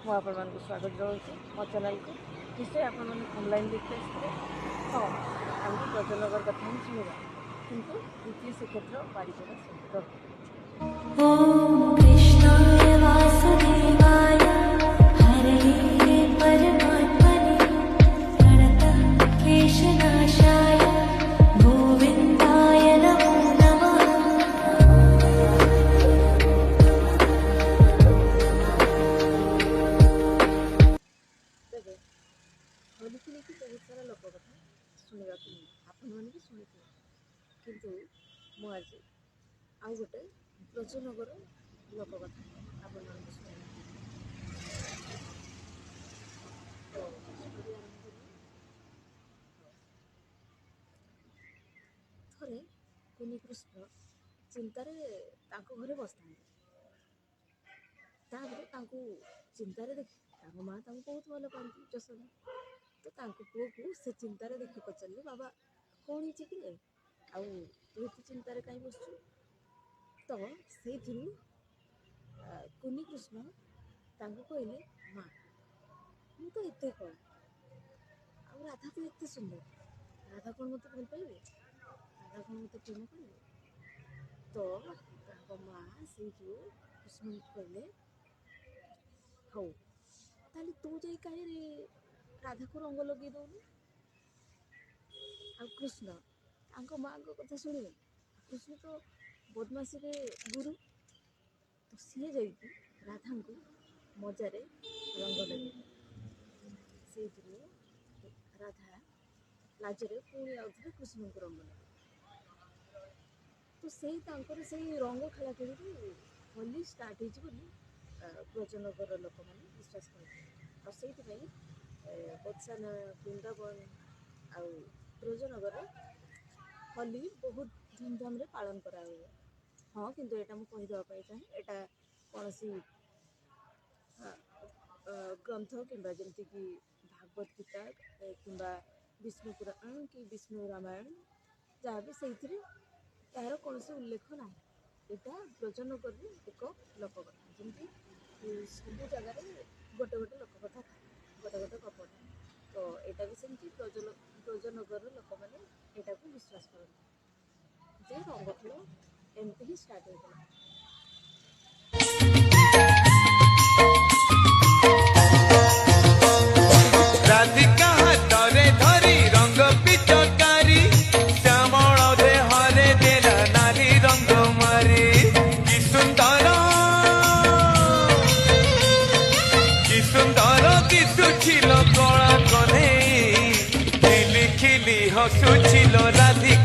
ମୁଁ ଆପଣମାନଙ୍କୁ ସ୍ୱାଗତ ଜଣାଉଛି ମୋ ଚ୍ୟାନେଲକୁ। ନିଶ୍ଚୟ ଆପଣମାନେ ଅନଲାଇନ୍ ଦେଖିଲେ ଆସିଥିଲେ। ହଁ, ଆମକୁ ବ୍ରଜନଗର କଥା ହିଁ ଶୁଣିବା, କିନ୍ତୁ ଦ୍ୱିତୀୟ ଶ୍ରୀକ୍ଷେତ୍ର ବାରିପଦା ସହିତ। ॐ कृष्णाय वासुदेवाय हरये परमात्मने प्रणतक्लेशनाशाय गोविन्दाय नमो नमः। ତେବେ ହୋଲିକି ନେଇକି ବହୁତ ସାରା ଲୋକ କଥା ଶୁଣିବାକୁ ମିଳେ, ଆପଣମାନେ ବି ଶୁଣିଥିବେ। କିନ୍ତୁ ମୁଁ ଆଜି ଆଉ ଗୋଟେ ବ୍ରଜନଗର ଲୋକ କଥା ଆପଣମାନଙ୍କୁ ଶୁଣାଇବି। ତ ଷ୍ଟୋରି ଆରମ୍ଭ କରିବି। ଥରେ କୁନିକୃଷ୍ଣ ଚିନ୍ତାରେ ତାଙ୍କ ଘରେ ବସିଥାନ୍ତି। ତାପରେ ତାଙ୍କୁ ଚିନ୍ତାରେ ଦେଖି ତାଙ୍କ ମା ତାଙ୍କୁ ବହୁତ ଭଲ ପାଆନ୍ତି, ଯଶୋଦା। ତ ତାଙ୍କ ପୁଅକୁ ସେ ଚିନ୍ତାରେ ଦେଖି ପଚାରିଲେ, ବାବା କ'ଣ ହେଇଛି କି ଆଉ ତୁ ଏତେ ଚିନ୍ତାରେ କାହିଁ ବସୁଛୁ? ତ ସେଇଥିରୁ କୁନିକୃଷ୍ଣ ତାଙ୍କୁ କହିଲେ, ମା ମୁଁ ତ ଏତେ କ'ଣ, ଆଉ ରାଧା ତ ଏତେ ସୁନ୍ଦର, ରାଧା କ'ଣ ମୋତେ ଭଲ ପାଇବେ? ରାଧା କ'ଣ ମୋତେ ପ୍ରେମ କରିବେ? ତ ତାଙ୍କ ମା ସେଇଠୁ କୃଷ୍ଣଙ୍କୁ କହିଲେ, ହଉ ତାହେଲେ ତୁ ଯାଇ କାହିଁ ରାଧାକୁ ରଙ୍ଗ ଲଗେଇ ଦଉନୁ? ଆଉ କୃଷ୍ଣ ତାଙ୍କ ମାଆଙ୍କ କଥା ଶୁଣିବେ। କୃଷ୍ଣ ତ ବଦମାସିରେ ଗୁରୁ, ତ ସିଏ ଯାଇକି ରାଧାଙ୍କୁ ମଜାରେ ରଙ୍ଗ ଲଗେଇଲେ। ସେଇଥିରୁ ରାଧା ଲାଜରେ ପୁଣି ଆଉଥରେ କୃଷ୍ଣଙ୍କୁ ରଙ୍ଗ ଲଗେଇଲେ। ତ ସେଇ ତାଙ୍କର ସେଇ ରଙ୍ଗ ଖେଳାଖେଳିରୁ ହୋଲି ଷ୍ଟାର୍ଟ ହେଇଛି ବୋଲି ବ୍ରଜନଗରର ଲୋକମାନେ ବିଶ୍ୱାସ କରନ୍ତି। ଆଉ ସେଇଥିପାଇଁ ବର୍ଷାନା, ବୃନ୍ଦାବନ ଆଉ ବ୍ରଜନଗରରେ ହୋଲି ବହୁତ ଧୁମଧାମରେ ପାଳନ କରାହୁଏ। ହଁ, କିନ୍ତୁ ଏଇଟା ମୁଁ କହିଦେବା ପାଇଁ ଚାହେଁ, ଏଇଟା କୌଣସି ଗ୍ରନ୍ଥ କିମ୍ବା ଯେମିତିକି ଭାଗବତ ଗୀତା କିମ୍ବା ବିଷ୍ଣୁ ପୁରାଣ କି ବିଷ୍ଣୁ ରାମାୟଣ ଯାହା ବି ସେଇଥିରେ ଏହାର କୌଣସି ଉଲ୍ଲେଖ ନାହିଁ। ଏଇଟା ବ୍ରଜନଗରର ଏକ ଲୋକକଥା। ଯେମିତି ସବୁ ଜାଗାରେ ଗୋଟେ ଗୋଟେ ଲୋକକଥା ଥାଏ, ଗୋଟେ ଗୋଟେ ଗପ ଥାଏ। ତ ଏଇଟା ବି ସେମିତି ବ୍ରଜନଗରର ଲୋକମାନେ ଏଇଟାକୁ ବିଶ୍ୱାସ କରନ୍ତି ଯେ ରଙ୍ଗ ଖେଳ ଏମିତି ହିଁ ଷ୍ଟାର୍ଟ ହେଇଥିଲା। ରାଧିକା ହାତରେ ଧରି ରଙ୍ଗ ପିଚକାରୀ ଶ୍ୟାମଳ ଦେହରେ ଦେଲା ନାଲି ରଙ୍ଗ ମାରି। କି ସୁନ୍ଦର ଦିଶୁছিল କଳା କହ୍ନେଇ, ଖିଲି ଖିଲି ହସୁছিল ରାଧିକା।